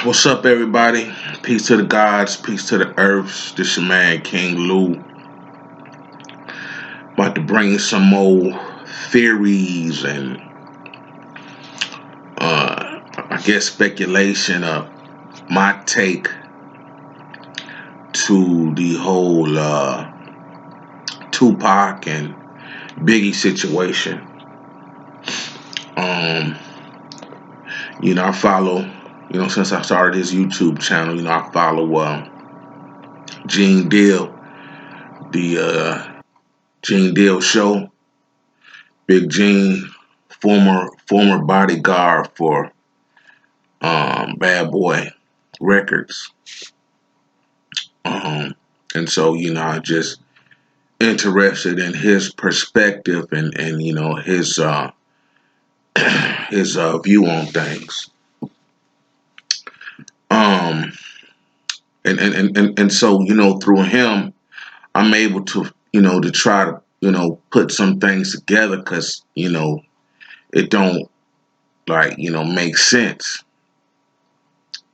What's up, everybody? Peace to the gods, peace to the earths. This your man, King Lou. About to bring you some more theories and, I guess, speculation of my take to the whole Tupac and Biggie situation. Um, I follow, since I started this YouTube channel, I follow Gene Deal, the Gene Deal show. Big Gene, former bodyguard for Bad Boy Records. And so, I just interested in his perspective and his his view on things. Um and so, through him I'm able to, to try to, put some things together because, it don't make sense,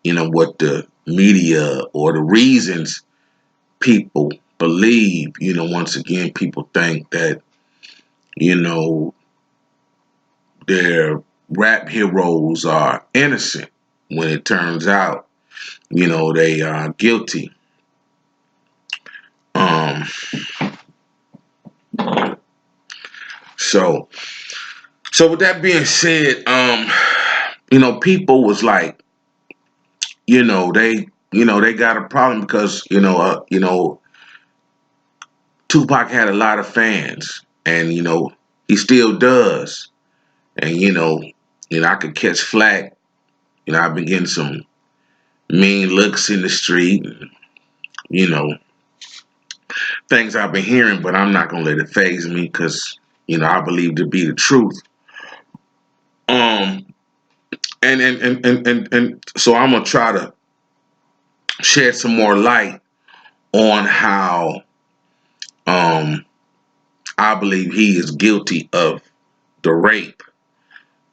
what the media or the reasons people believe. Once again, people think that, you know, their rap heroes are innocent when it turns out, they are guilty. Um, so, so with that being said, people was like, they got a problem because, Tupac had a lot of fans, and he still does. And I could catch flack. I've been getting some mean looks in the street, and, you know, things I've been hearing, but I'm not gonna let it faze me because I believe to be the truth. Um, and so I'm gonna try to shed some more light on how I believe he is guilty of the rape.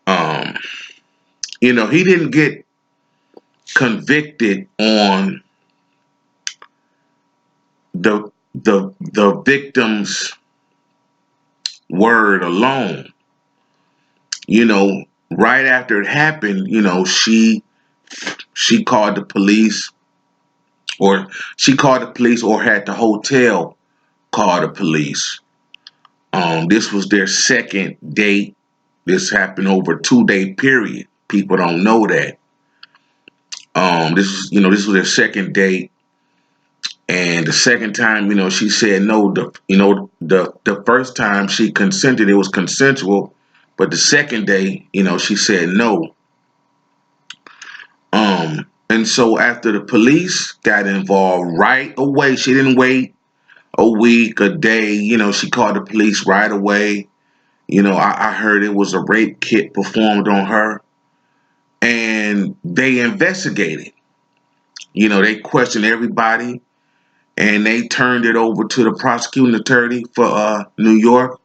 Um, he didn't get convicted on the victim's word alone. Right after it happened, she called the police, or had the hotel call the police. This was their second date. This happened over a 2-day period. People don't know that. This was their second date. And the second time, she said no. The first time she consented, it was consensual, but the second day, she said no. And so after the police got involved right away, she didn't wait a week, a day. She called the police right away. I heard it was a rape kit performed on her, and they investigated. They questioned everybody, and they turned it over to the prosecuting attorney for New York,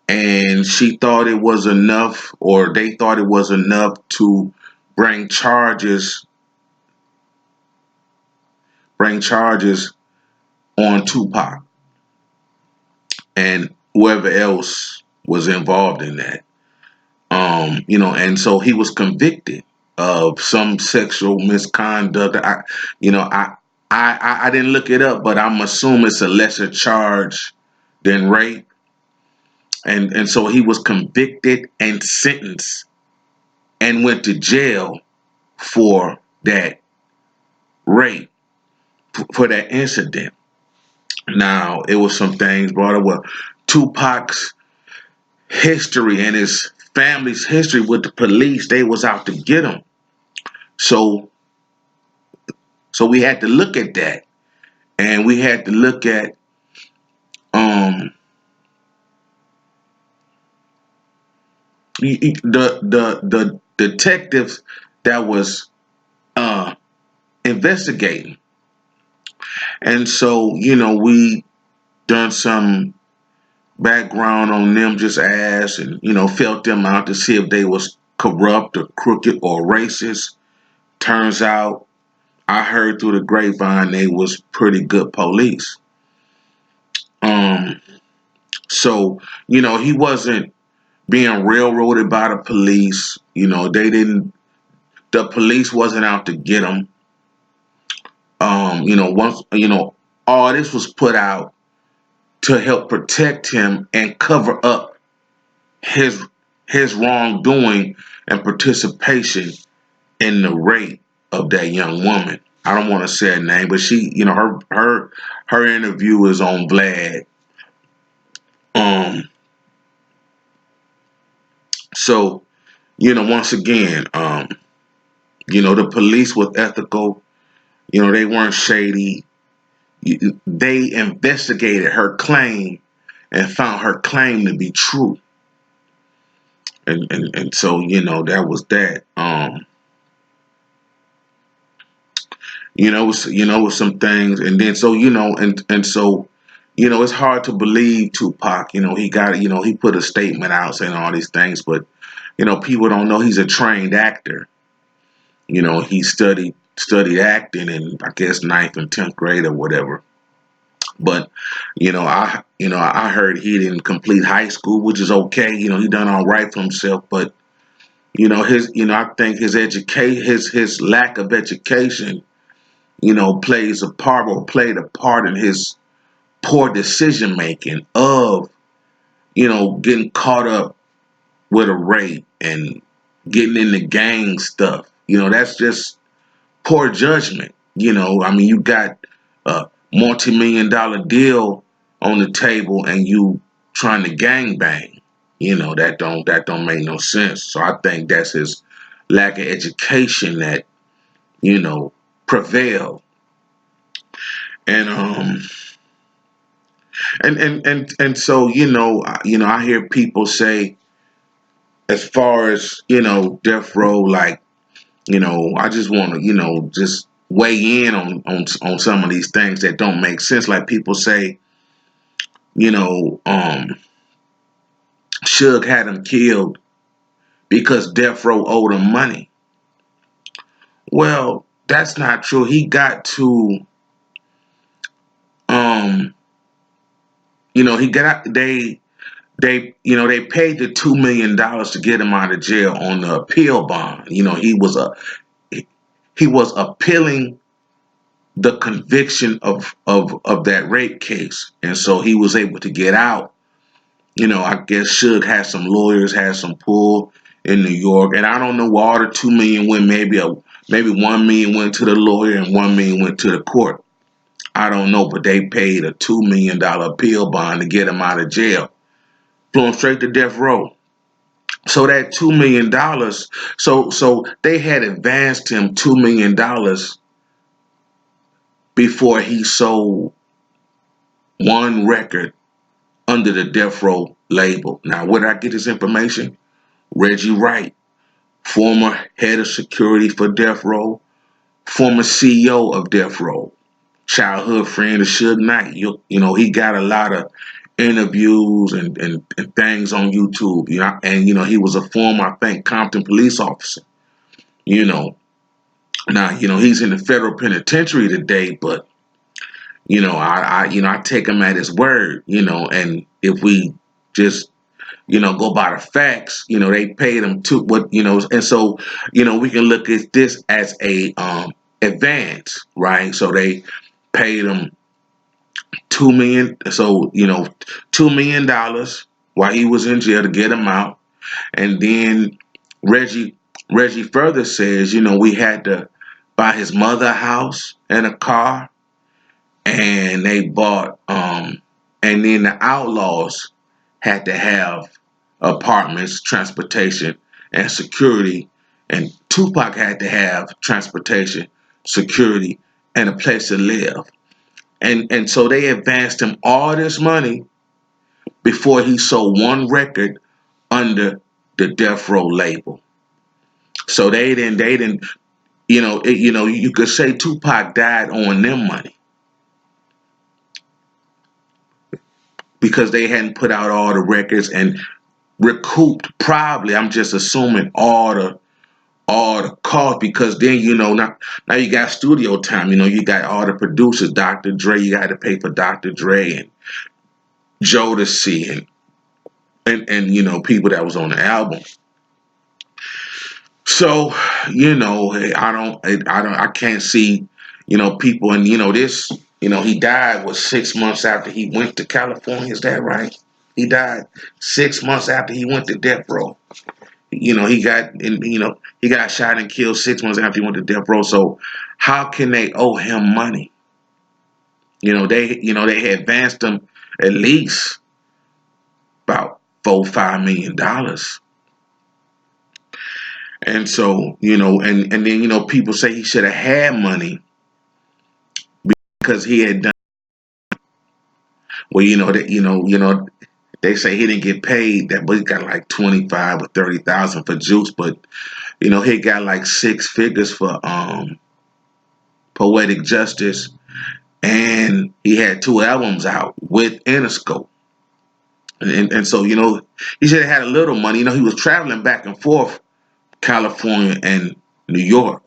and she thought it was enough, or they thought it was enough to bring charges, bring charges on Tupac and whoever else was involved in that. And so he was convicted of some sexual misconduct. I didn't look it up, but I'm assuming it's a lesser charge than rape. And so he was convicted and sentenced and went to jail for that rape, for that incident. Now, it was some things brought up. Well, Tupac's history and his family's history with the police, they was out to get him. So we had to look at that. And we had to look at the detectives that was investigating. And so, we done some background on them, just asked and, felt them out to see if they was corrupt or crooked or racist Turns out, I heard through the grapevine they was pretty good police. Um, so he wasn't being railroaded by the police. They didn't. The police wasn't out to get him. Once all this was put out to help protect him and cover up his wrongdoing and participation in the rape of that young woman. I don't want to say her name, but she, her interview is on Vlad. Um, so once again, the police was ethical. They weren't shady. They investigated her claim and found her claim to be true. And so that was that. With some things, and then so and so it's hard to believe Tupac. He got he put a statement out saying all these things, but people don't know he's a trained actor. He studied acting in, I guess, ninth and 10th grade or whatever. But I heard he didn't complete high school, which is okay. He done all right for himself, but his I think his education, his lack of education, plays a part or played a part in his poor decision making of getting caught up with a rape and getting into gang stuff. That's just poor judgment. I mean, you got a multi-million-dollar deal on the table and you trying to gang bang. That don't make no sense. So I think that's his lack of education that prevailed. And so I hear people say, as far as death row, like I just want to just weigh in on some of these things that don't make sense. Like people say, you know um Suge had him killed because death row owed him money. Well, that's not true. He got to um he got they paid the $2 million to get him out of jail on the appeal bond. He was appealing the conviction of that rape case, and so he was able to get out. I guess Suge had some lawyers, had some pull in New York, and I don't know where all the 2 million went. Maybe 1 million went to the lawyer and 1 million went to the court. I don't know, but they paid a $2 million appeal bond to get him out of jail, flew him straight to death row. So that $2 million, so they had advanced him $2 million before he sold one record under the death row label. Now, where did I get this information? Reggie Wright, former head of security for Death Row, former CEO of Death Row, childhood friend of Suge Knight. He got a lot of interviews and things on YouTube. And he was a former, I think, Compton police officer. You know, Now he's in the federal penitentiary today, but I take him at his word. And if we just go by the facts. They paid him to what, and so, we can look at this as a advance, right? So they paid him 2 million. So, $2 million while he was in jail to get him out. And then Reggie, Reggie further says, we had to buy his mother a house and a car, and they bought and then the Outlaws had to have apartments, transportation, and security, and Tupac had to have transportation, security, and a place to live. And so they advanced him all this money before he sold one record under the Death Row label. So they didn't you could say Tupac died on them money because they hadn't put out all the records and recouped, probably, I'm just assuming, all the all the cost, because then now you got studio time. You got all the producers, Dr. Dre. You got to pay for Dr. Dre and Jodeci and people that was on the album. So I can't see people, and this he died was 6 months after he went to California. Is that right? He died 6 months after he went to death row. He got shot and killed 6 months after he went to death row. So how can they owe him money? They had advanced him at least about $4-5 million. And so and then people say he should have had money because he had done well. They say he didn't get paid that, but he got like 25 or 30,000 for Juice, but he got like 6 figures for Poetic Justice, and he had 2 albums out with Interscope. And so he should have had a little money. He was traveling back and forth California and New York,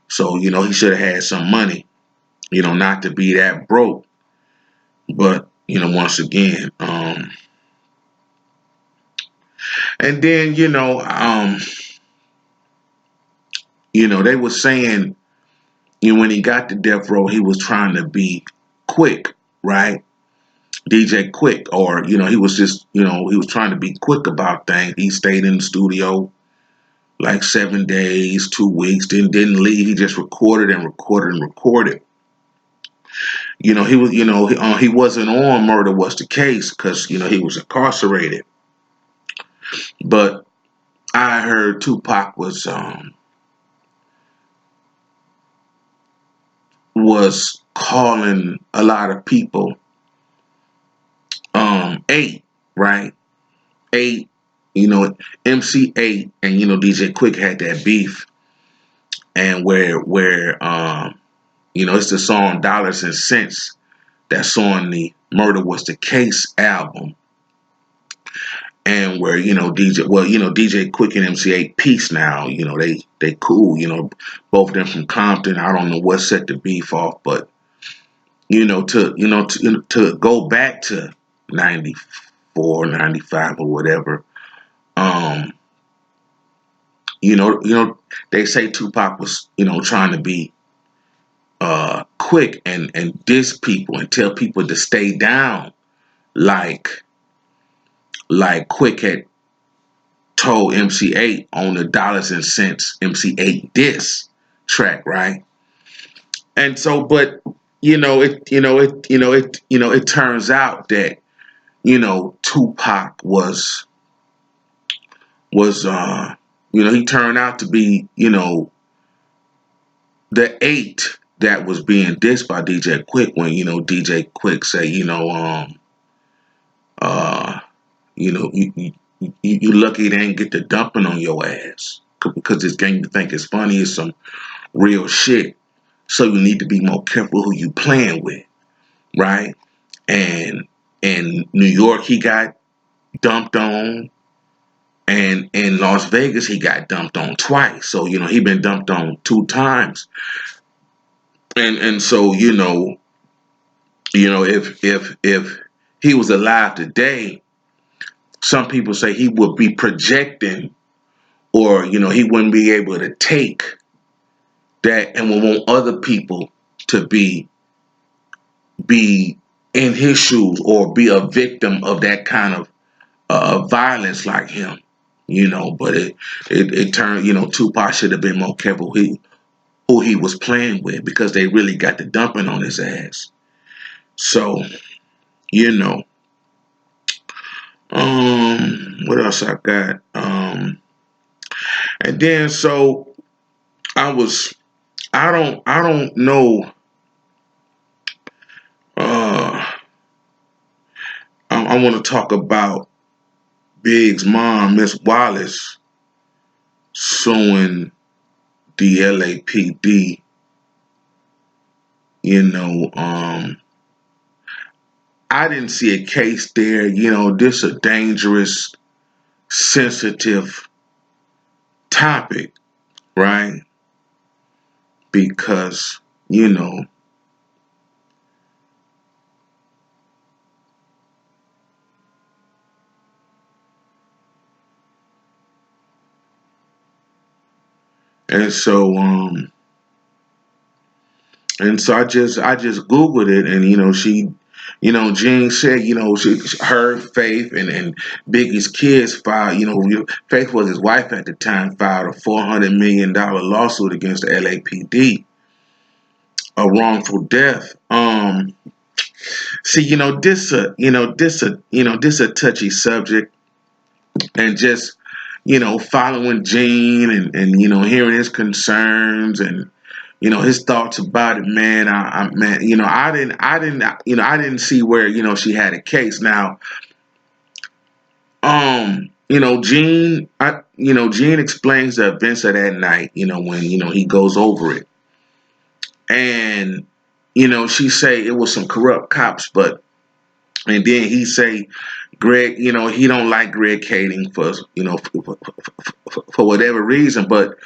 so he should have had some money. Not to be that broke, but once again, and then they were saying when he got to death row, he was trying to be quick, right? DJ Quick, or he was just he was trying to be quick about things. He stayed in the studio like 7 days, 2 weeks, didn't leave. He just recorded and recorded and recorded. He wasn't on Murder Was the Case because he was incarcerated. But I heard Tupac was calling a lot of people eight, right? Eight, MC Eight and DJ Quick had that beef, and where it's the song Dollars and Cents that's on the Murder Was the Case album, and where DJ Quick and MC Eight peace now. They cool. Both of them from Compton. I don't know what set the beef off, but to go back to 94, 95 or whatever. Um, they say Tupac was trying to be quick and diss people and tell people to stay down, like Quick had told MC8 on the Dollars and Cents MC8 diss track, right? And so, but it turns out that Tupac was he turned out to be the eight that was being dissed by DJ Quick, when DJ Quick say uh you lucky they ain't get the dumping on your ass, because this game you think is funny is some real shit. So you need to be more careful who you playing with, right? And in New York he got dumped on, and in Las Vegas he got dumped on twice. So he been dumped on 2 times, and so if he was alive today, some people say he would be projecting, or he wouldn't be able to take that, and would want other people to be in his shoes or be a victim of that kind of violence like him. But it turned, Tupac should have been more careful who he was playing with, because they really got the dumping on his ass. So you know what else I got? And then so I was I don't know. uh I want to talk about Big's mom, Miss Wallace, suing the LAPD. you know um I didn't see a case there. This a dangerous, sensitive topic. right? Because, you know, and so I just googled it, and Jean said, her Faith and Biggie's kids filed, Faith was his wife at the time, filed a $400 million lawsuit against the LAPD, a wrongful death. See, this a touchy subject, and just following Gene, and hearing his concerns, and his thoughts about it, man. Man, I didn't see where she had a case. Now, Gene explains the events of that night. When he goes over it, and she say it was some corrupt cops, and then he say Greg, he don't like Greg Kading for whatever reason, but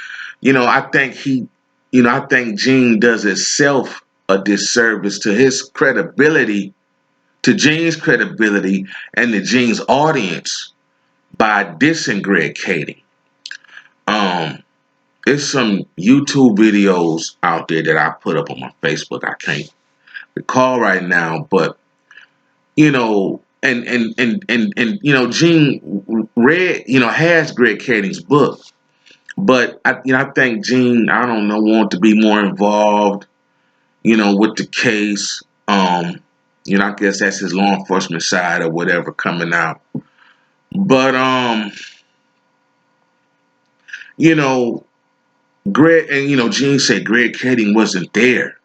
I think Gene does himself a disservice to his credibility, to Gene's credibility, and to Gene's audience by dissing Greg Kading. Um, there's some YouTube videos out there that I put up on my Facebook. I can't recall right now, but Gene read, has Greg Kading's book, but I think Gene, I don't know, want to be more involved, with the case. I guess that's his law enforcement side or whatever coming out. But you know, Greg, and Gene said Greg Kading wasn't there.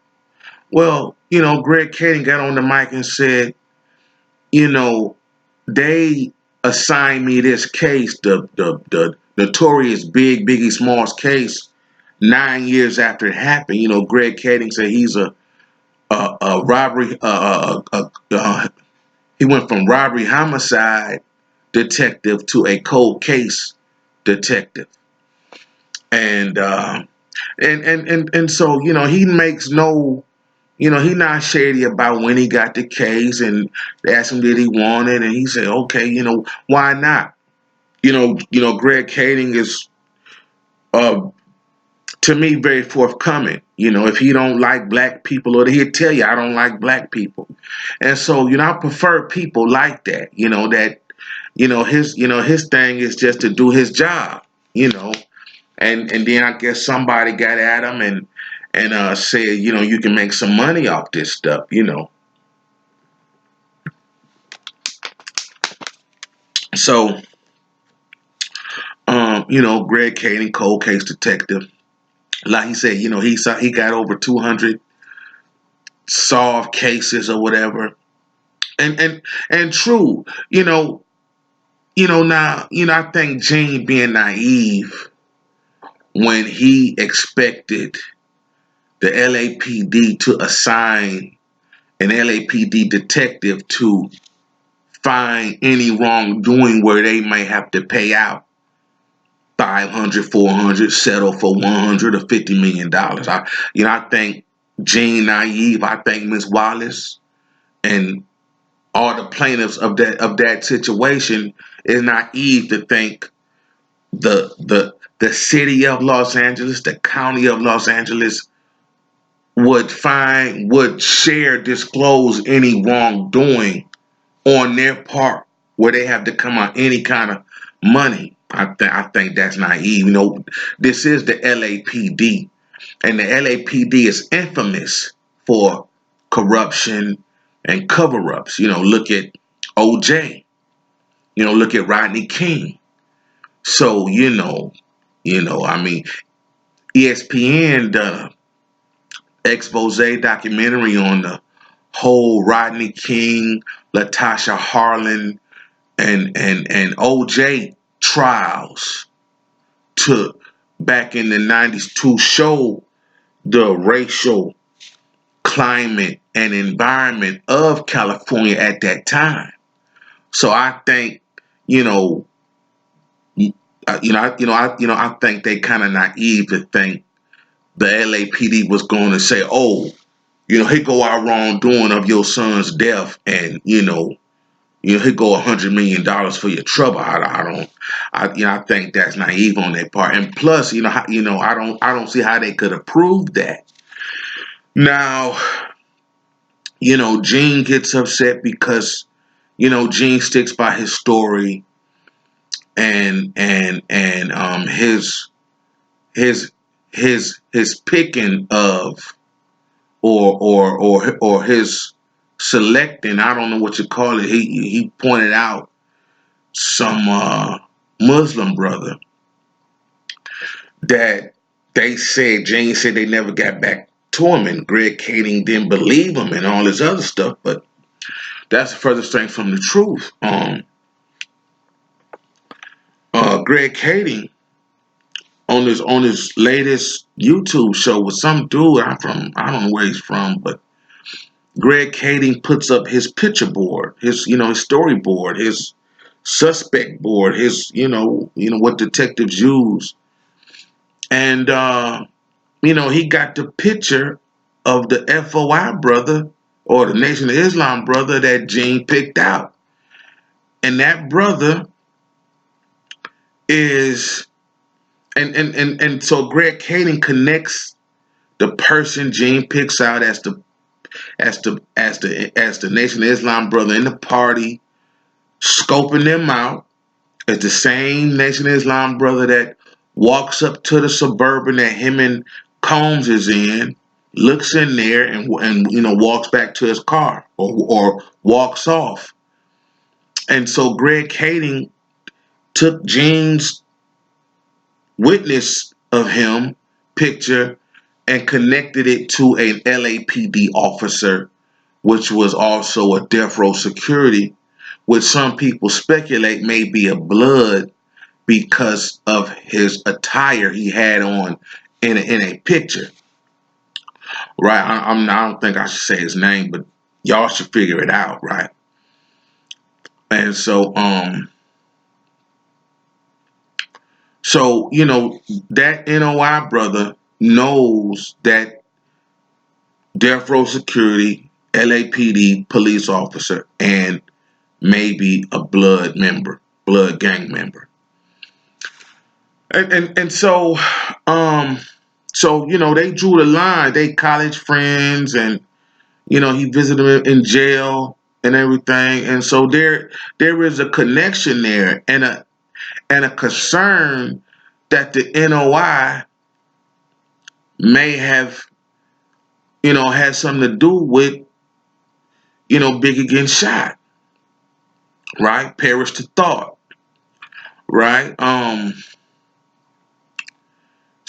Well, Greg Kading got on the mic and said, you know, they assigned me this case, the notorious Biggie Smalls case, 9 years after it happened. Greg Kading said he's a robbery. He went from robbery homicide detective to a cold case detective, and so he makes no. He not shady about when he got the case, and they asked him did he want it, and he said, okay, why not? Greg Kading is, uh, to me, very forthcoming. If he don't like black people, or he'll tell you, I don't like black people. And so, I prefer people like that, that, his thing is just to do his job, you know. And then I guess somebody got at him, and said, you can make some money off this stuff. So, Greg Kading, cold case detective, like he said, he got over 200 solved cases or whatever, and true, now, I think Gene being naive when he expected the LAPD to assign an LAPD detective to find any wrongdoing where they may have to pay out 500, 400, settle for 100 or $50 million. I think Gene naive. I think Miss Wallace and all the plaintiffs of that situation is naive to think the city of Los Angeles, the county of Los Angeles would share, disclose any wrongdoing on their part where they have to come out any kind of money. I think that's naive. This is the LAPD, and the LAPD is infamous for corruption and cover-ups. Look at OJ. Look at Rodney King. So I mean, ESPN done a expose documentary on the whole Rodney King, Latasha Harlan, and OJ trials to back in the 90s to show the racial climate and environment of California at that time. So I think, you know, I think they kind of naive to think the LAPD was going to say, "Oh, here go our wrongdoing of your son's death, and here go $100 million for your trouble." I don't, I think that's naive on their part, and plus, I don't see how they could have proved that. Now, Gene gets upset because Gene sticks by his story, and his his picking of or his selecting, I don't know what you call it. He pointed out some Muslim brother that Jane said they never got back to him, and Greg Kading didn't believe him and all this other stuff. But that's further strength from the truth. Greg Kading on his latest YouTube show with some dude. I don't know where he's from, but Greg Kading puts up his picture board, his storyboard, his suspect board, his what detectives use, and he got the picture of the FOI brother or the Nation of Islam brother that Gene picked out, and that brother is and so Greg Kading connects the person Gene picks out as the Nation of Islam brother in the party, scoping them out as the same Nation of Islam brother that walks up to the Suburban that him and Combs is in, looks in there, and walks back to his car or walks off. And so Greg Kading took Gene's witness of him picture and connected it to an LAPD officer, which was also a death row security, which some people speculate may be a blood because of his attire he had on in a picture. Right? I don't think I should say his name, but y'all should figure it out, right? And so that NOI brother knows that death row security, LAPD police officer, and maybe a blood gang member. And so they drew the line. They college friends, and he visited him in jail and everything. And so there is a connection there, and a concern that the NOI may have had something to do with Biggie getting shot, right? Perish the thought, right?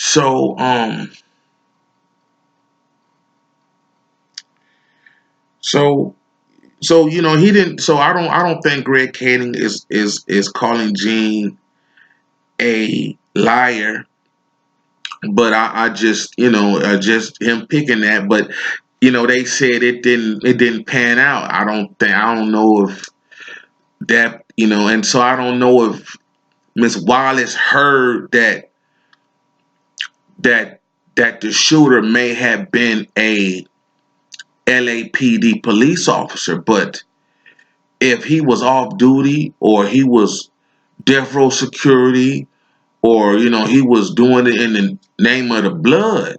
So so he didn't. So I don't think Greg Kading is calling Gene a liar, but I just just him picking that. But they said it didn't pan out. I don't know if that and so I don't know if Miss Wallace heard that that the shooter may have been a LAPD police officer, but if he was off duty or he was death row security or he was doing it in the name of the blood,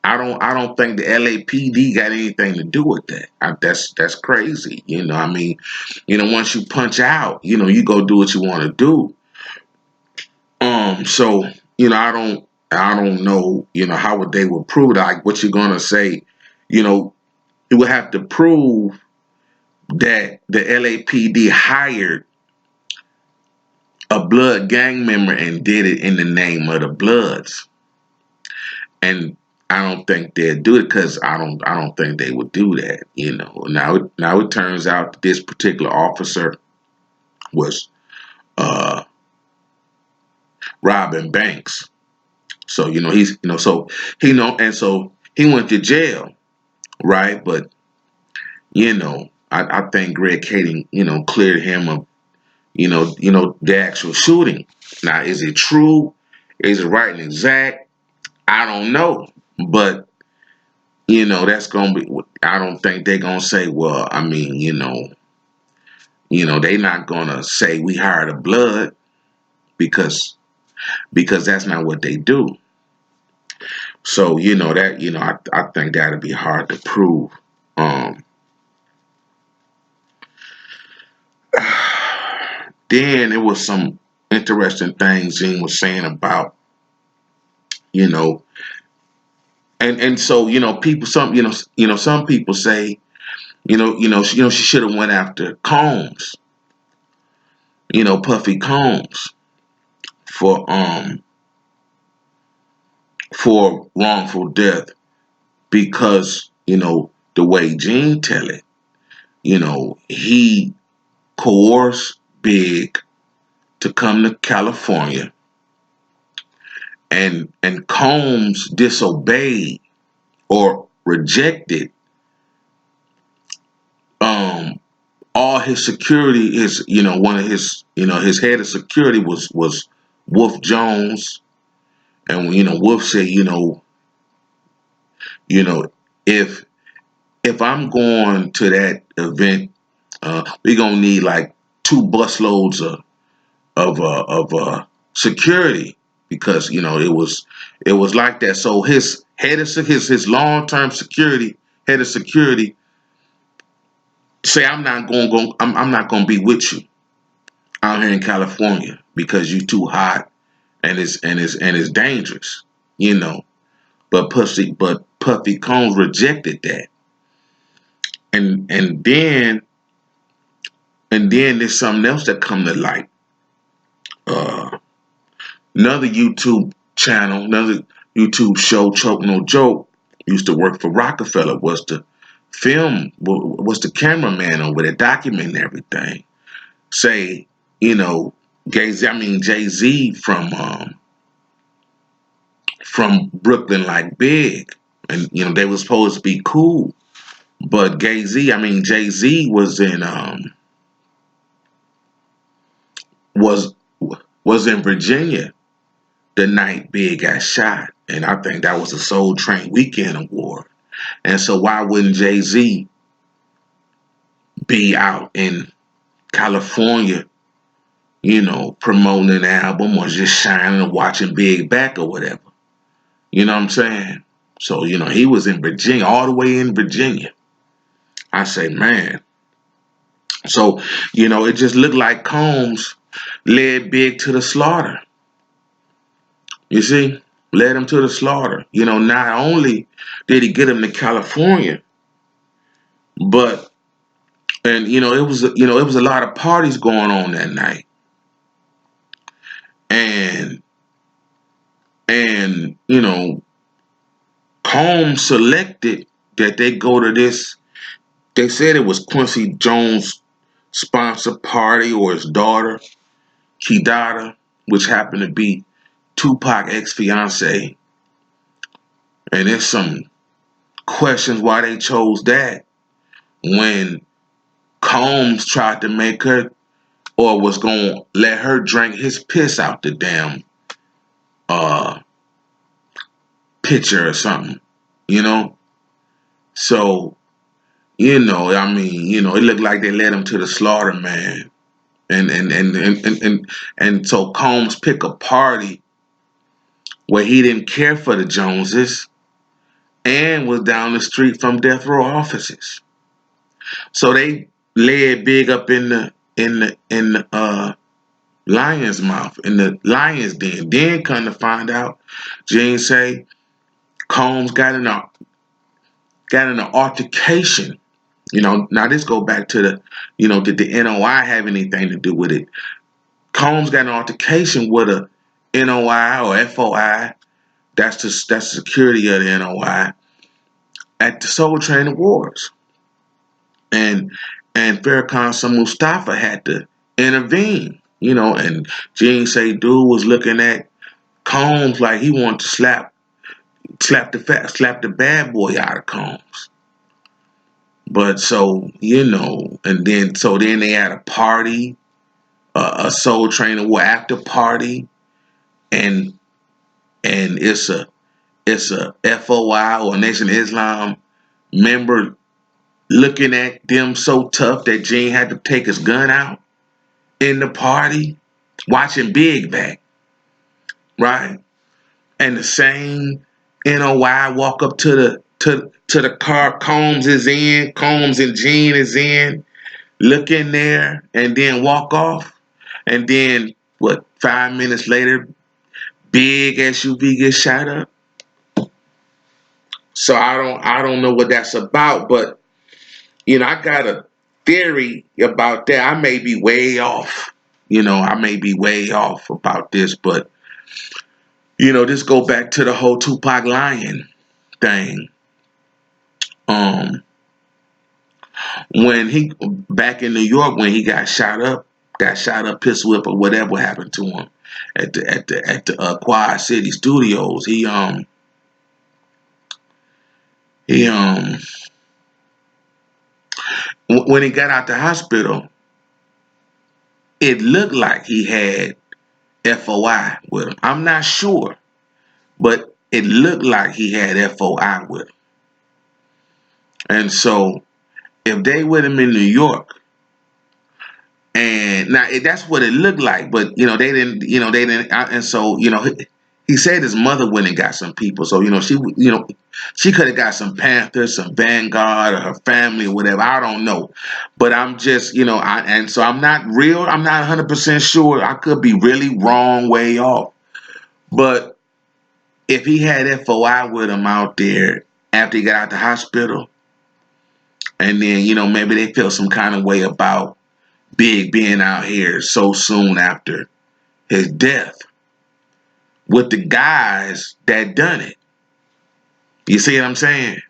I don't think the LAPD got anything to do with that. That's crazy. I mean, once you punch out, you go do what you want to do. So I don't know, how would they would prove it? Like what you're gonna say, you would have to prove that the LAPD hired a blood gang member and did it in the name of the Bloods. And I don't think they'd do it because I don't think they would do that. Now it turns out that this particular officer was uh, robbing banks. So he's so and so he went to jail, right? But I think Greg Kading cleared him of the actual shooting. Now, is it true? Is it right and exact? I don't know, but that's gonna be. I don't think they're gonna say, well, I mean, they're not gonna say we hired a blood because that's not what they do. So I think that'd be hard to prove. Um, then it was some interesting things Gene was saying about you know, and so people some people say she should have went after Combs, Puffy Combs for wrongful death because the way Gene tell it, he coerced Big to come to California, and Combs disobeyed or rejected um all his security. Is one of his head of security was Wolf Jones. And Wolf said, you know if I'm going to that event, we're gonna need like 2 busloads of security, because it was like that. So his head of his long term security head of security say, I'm not gonna be with you out here in California because you too hot, and it's dangerous, you know. But Puffy Combs rejected that, and then there's something else that come to light. Uh, Another YouTube channel, another YouTube show, Choke No Joke, used to work for Rockefeller. Was the cameraman over there documenting everything. Say, Jay Z from Brooklyn like Big, and they were supposed to be cool. But Jay Z was was in Virginia the night Big got shot, and I think that was a Soul Train Weekend award. And so why wouldn't Jay Z be out in California, promoting an album or just shining or watching Big back or whatever? You know what I'm saying? So he was in Virginia, all the way in Virginia. I say, man. So it just looked like Combs led Big to the slaughter. You see, led him to the slaughter. Not only did he get him to California, but it was a lot of parties going on that night, and Combs selected that they go to this. They said it was Quincy Jones' sponsored party, or his daughter, Kidada, which happened to be Tupac ex-fiance. And there's some questions why they chose that when Combs tried to make her, or was going to let her drink his piss out the damn uh, pitcher or something, you know? So, it looked like they led him to the slaughter, man. And so Combs picked a party where he didn't care for the Joneses and was down the street from death row offices. So they led Big up in the lion's mouth, in the lion's den. Then come to find out, Gene say Combs got in an altercation. Now this go back to did the NOI have anything to do with it? Combs got an altercation with a NOI or FOI. That's the security of the NOI at the Soul Train Awards, and Farrakhan Mustafa had to intervene. And Gene say dude was looking at Combs like he wanted to slap the bad boy out of Combs. But so and then they had a party. a Soul Train War after party, and it's a FOI or Nation of Islam member looking at them so tough that Gene had to take his gun out in the party, watching Big Back, right? And the same NOI walk up to the car. Combs and Gene is in, look in there, and then walk off. And then what? 5 minutes later, big SUV gets shot up. So I don't know what that's about, but I got a theory about that. I may be way off. I may be way off about this, but this go back to the whole Tupac lying thing. Um, when he back in New York when he got shot up, pistol whip or whatever happened to him at the Quad City Studios. He when he got out the hospital, it looked like he had FOI with him. I'm not sure, but it looked like he had FOI with him. And so if they with him in New York, and now that's what it looked like, but they didn't, and so he said his mother went and got some people, so she could have got some Panthers, some Vanguard, or her family, or whatever. I don't know, but I'm just and so I'm not 100% sure. I could be really wrong, way off, but if he had FOI with him out there after he got out the hospital, and then maybe they felt some kind of way about Big being out here so soon after his death with the guys that done it. You see what I'm saying?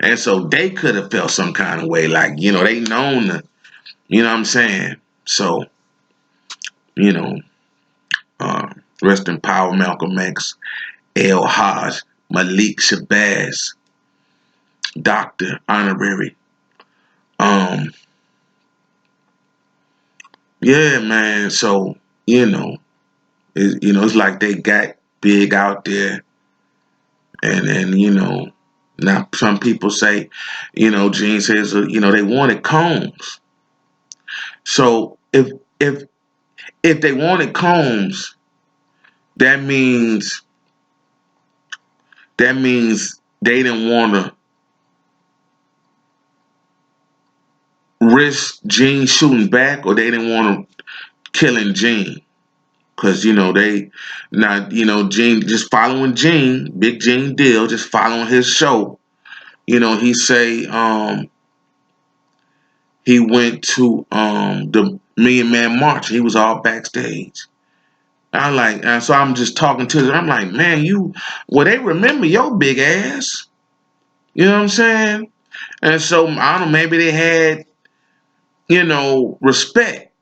And so they could have felt some kind of way, like they known the, what I'm saying. So you know, rest in power, Malcolm X, L. Hodge, Malik Shabazz, Doctor Honorary. Yeah, man. So it's like they got Big out there. And then, now some people say, Gene says, they wanted Combs. So if they wanted Combs, that means they didn't want to risk Gene shooting back, or they didn't want to killing Gene. Cause they not Gene just following Gene, Big Gene Deal, just following his show. He say he went to the Million Man March. He was all backstage. So I'm just talking to them. I'm like, man, they remember your big ass. You know what I'm saying? And so I don't know, maybe they had, respect.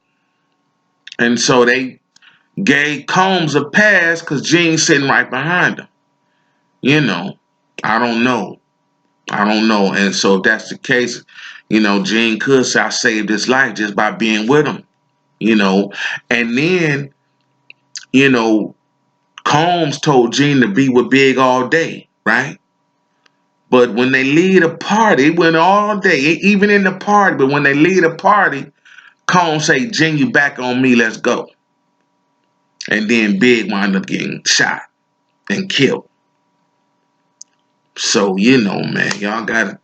And so they gave Combs a pass because Gene's sitting right behind him. I don't know. I don't know. And so if that's the case, Gene could say I saved his life just by being with him. And then, you know, Combs told Gene to be with Big all day, right? But when they leave the party, it went all day, even in the party. But when they leave the party, Combs say, Gene, you back on me, let's go. And then Big wound up getting shot and killed. So, man, y'all gotta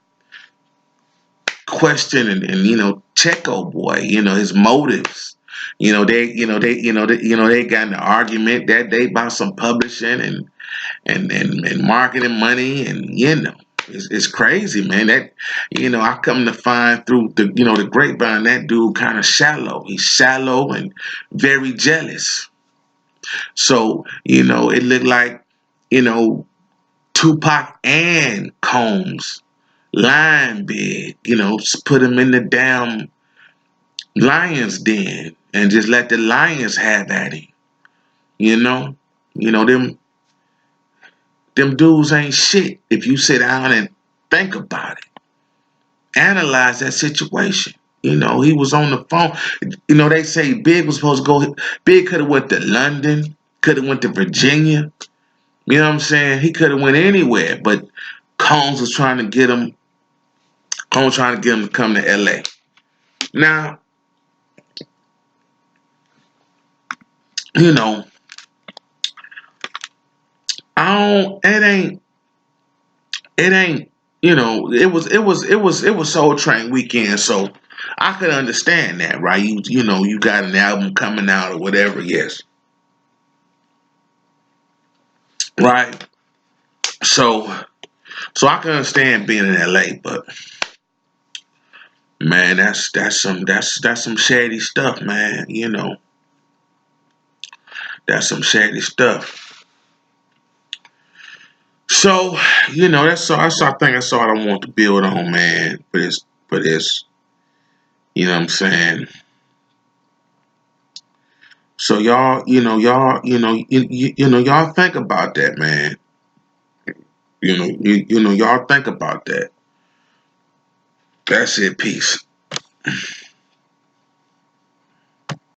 question and check old boy, his motives. They got in an argument that day about some publishing and marketing money, and it's crazy, man. That I come to find through the grapevine, that dude kind of shallow. He's shallow and very jealous. So it looked like Tupac and Combs lying Big, put him in the damn lion's den and just let the lions have at him. You know, them dudes ain't shit if you sit down and think about it. Analyze that situation. He was on the phone. They say Big was supposed to go. Big could have went to London, could have went to Virginia. You know what I'm saying? He could have went anywhere, but Combs was trying to get him. Combs trying to get him to come to L.A. Now, you know, I don't. It ain't. It was Soul Train weekend, so I could understand that, right? You got an album coming out or whatever. Yes, right. So I can understand being in L.A., but man, that's some shady stuff, man. That's some shady stuff. So, I think that's all I want to build on, man. For this, you know what I'm saying? So y'all think about that, man. Y'all think about that. That's it. Peace.